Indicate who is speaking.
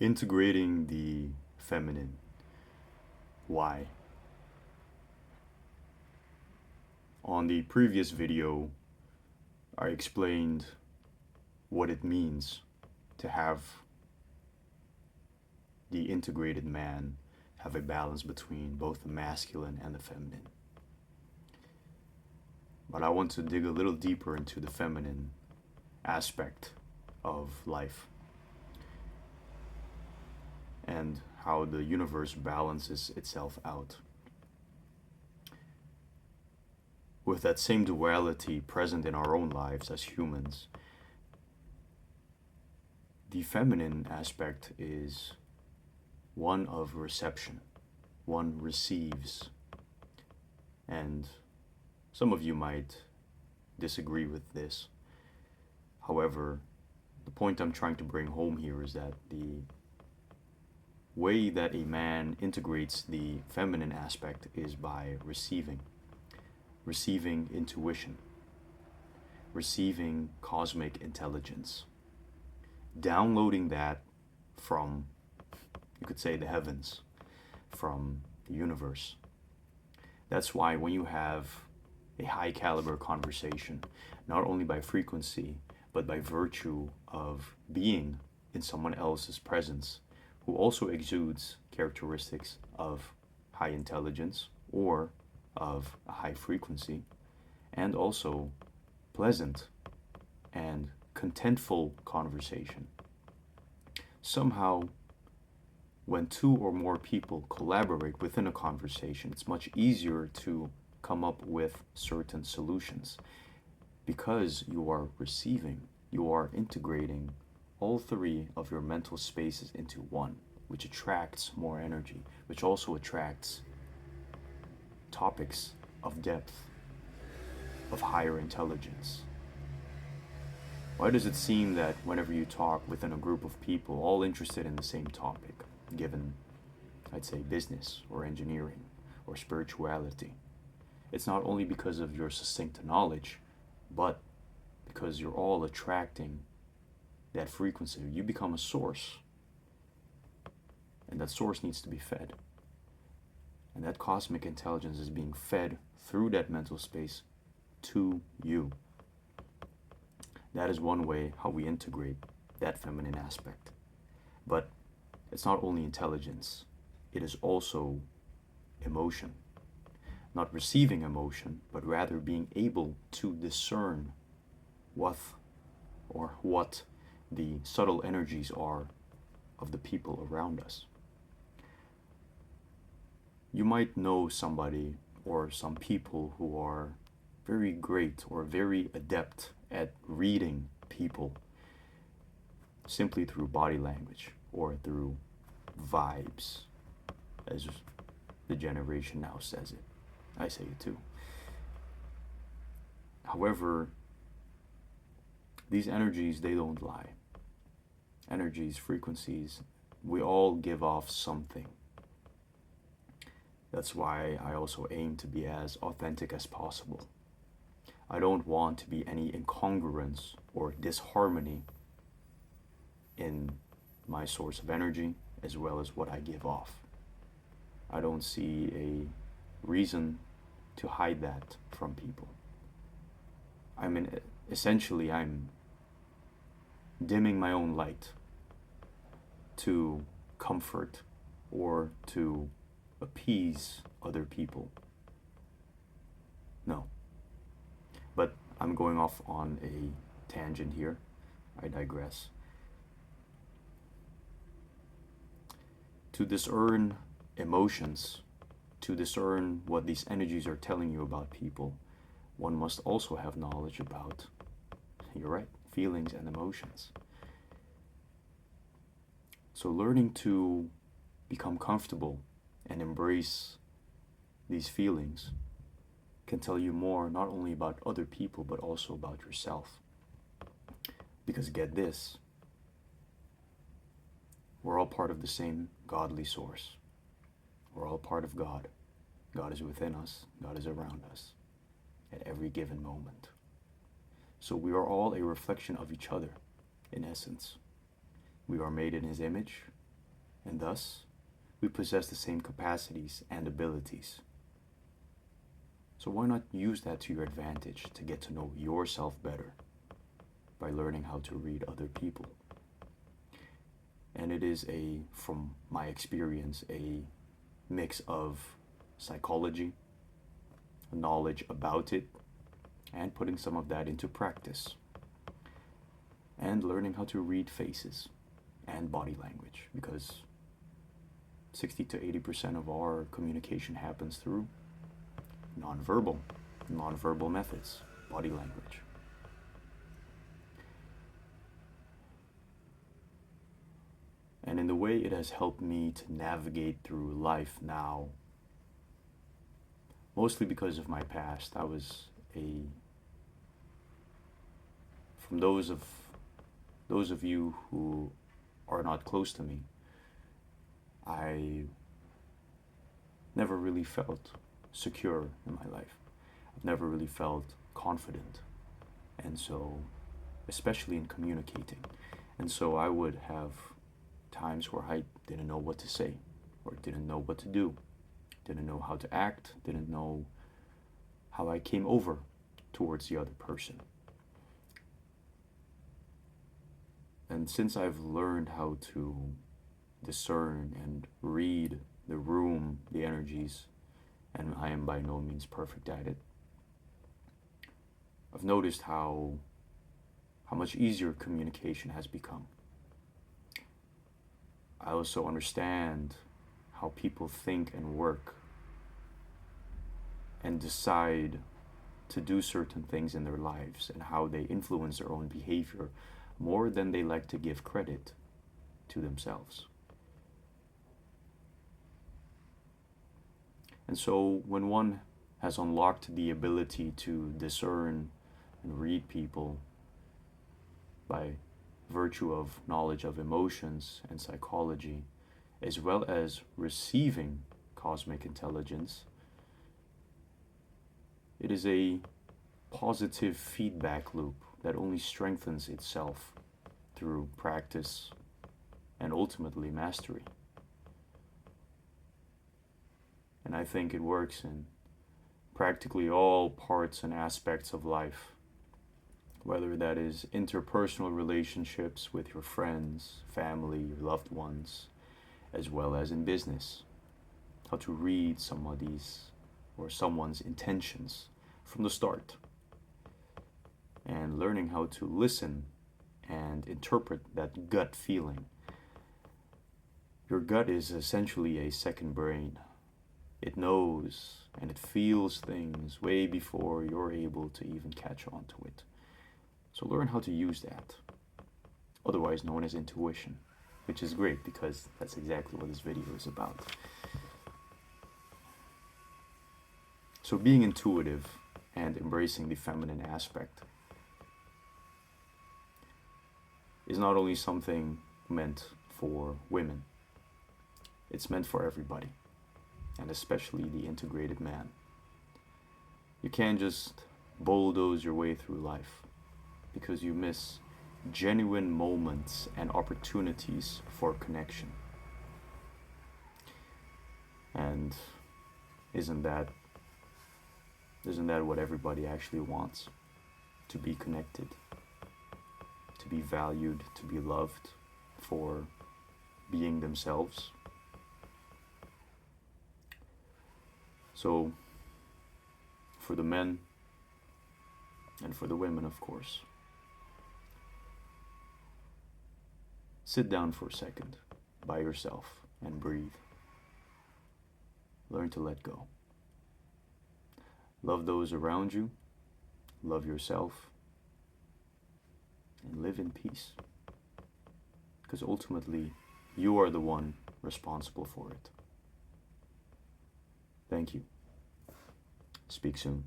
Speaker 1: Integrating the feminine. Why? On the previous video, I explained what it means to have the integrated man have a balance between both the masculine and the feminine. But I want to dig a little deeper into the feminine aspect of life and how the universe balances itself out. With that same duality present in our own lives as humans, the feminine aspect is one of reception. One receives. And some of you might disagree with this. However, the point I'm trying to bring home here is that the way that a man integrates the feminine aspect is by receiving intuition, receiving cosmic intelligence, downloading that from, you could say, the heavens, from the universe. That's why when you have a high caliber conversation, not only by frequency, but by virtue of being in someone else's presence, who also exudes characteristics of high intelligence or of a high frequency, and also pleasant and contentful conversation. Somehow, when two or more people collaborate within a conversation, it's much easier to come up with certain solutions because you are receiving, you are integrating all three of your mental spaces into one, which attracts more energy, which also attracts topics of depth, of higher intelligence. Why does it seem that whenever you talk within a group of people all interested in the same topic, given, I'd say, business or engineering or spirituality, it's not only because of your succinct knowledge, but because you're all attracting that frequency. You become a source, and that source needs to be fed. And that cosmic intelligence is being fed through that mental space to you. That is one way how we integrate that feminine aspect. But it's not only intelligence, it is also emotion. Not receiving emotion, but rather being able to discern what the subtle energies are of the people around us. You might know somebody or some people who are very great or very adept at reading people simply through body language or through vibes, as the generation now says it. I say it too. However, these energies, they don't lie. Energies, frequencies, we all give off something. That's why I also aim to be as authentic as possible. I don't want to be any incongruence or disharmony in my source of energy as well as what I give off. I don't see a reason to hide that from people. Essentially, I'm dimming my own light to comfort or to appease other people. No. But I'm going off on a tangent here. I digress. To discern emotions, to discern what these energies are telling you about people, one must also have knowledge about, you're right, feelings and emotions. So learning to become comfortable and embrace these feelings can tell you more not only about other people but also about yourself. Because get this, we're all part of the same godly source. We're all part of God. God is within us. God is around us at every given moment. So we are all a reflection of each other, in essence. We are made in His image. and thus we possess the same capacities and abilities. So why not use that to your advantage to get to know yourself better by learning how to read other people? And it is from my experience, a mix of psychology, knowledge about it, and putting some of that into practice. And learning how to read faces and body language, because 60 to 80% of our communication happens through nonverbal methods, body language. And in the way it has helped me to navigate through life now, mostly because of my past, from those of you who are not close to me, I never really felt secure in my life. I've never really felt confident. And so, especially in communicating. And so I would have times where I didn't know what to say, or didn't know what to do, didn't know how to act, didn't know how I came over towards the other person. And since I've learned how to discern and read the room, the energies, and I am by no means perfect at it, I've noticed how much easier communication has become. I also understand how people think and work and decide to do certain things in their lives, and how they influence their own behavior more than they like to give credit to themselves. And so when one has unlocked the ability to discern and read people by virtue of knowledge of emotions and psychology, as well as receiving cosmic intelligence, it is a positive feedback loop that only strengthens itself through practice and ultimately mastery. And I think it works in practically all parts and aspects of life, whether that is interpersonal relationships with your friends, family, your loved ones, as well as in business. How to read somebody's or someone's intentions from the start, and learning how to listen and interpret that gut feeling. Your gut is essentially a second brain. It knows and it feels things way before you're able to even catch on to it. So learn how to use that, otherwise known as intuition, which is great because that's exactly what this video is about. So being intuitive and embracing the feminine aspect is not only something meant for women, it's meant for everybody, and especially the integrated man. You can't just bulldoze your way through life, because you miss genuine moments and opportunities for connection. And isn't that what everybody actually wants? To be connected, to be valued, to be loved for being themselves. So, for the men, and for the women, of course, sit down for a second by yourself and breathe. Learn to let go. Love those around you, love yourself, and live in peace. Because ultimately, you are the one responsible for it. Thank you. Speak soon.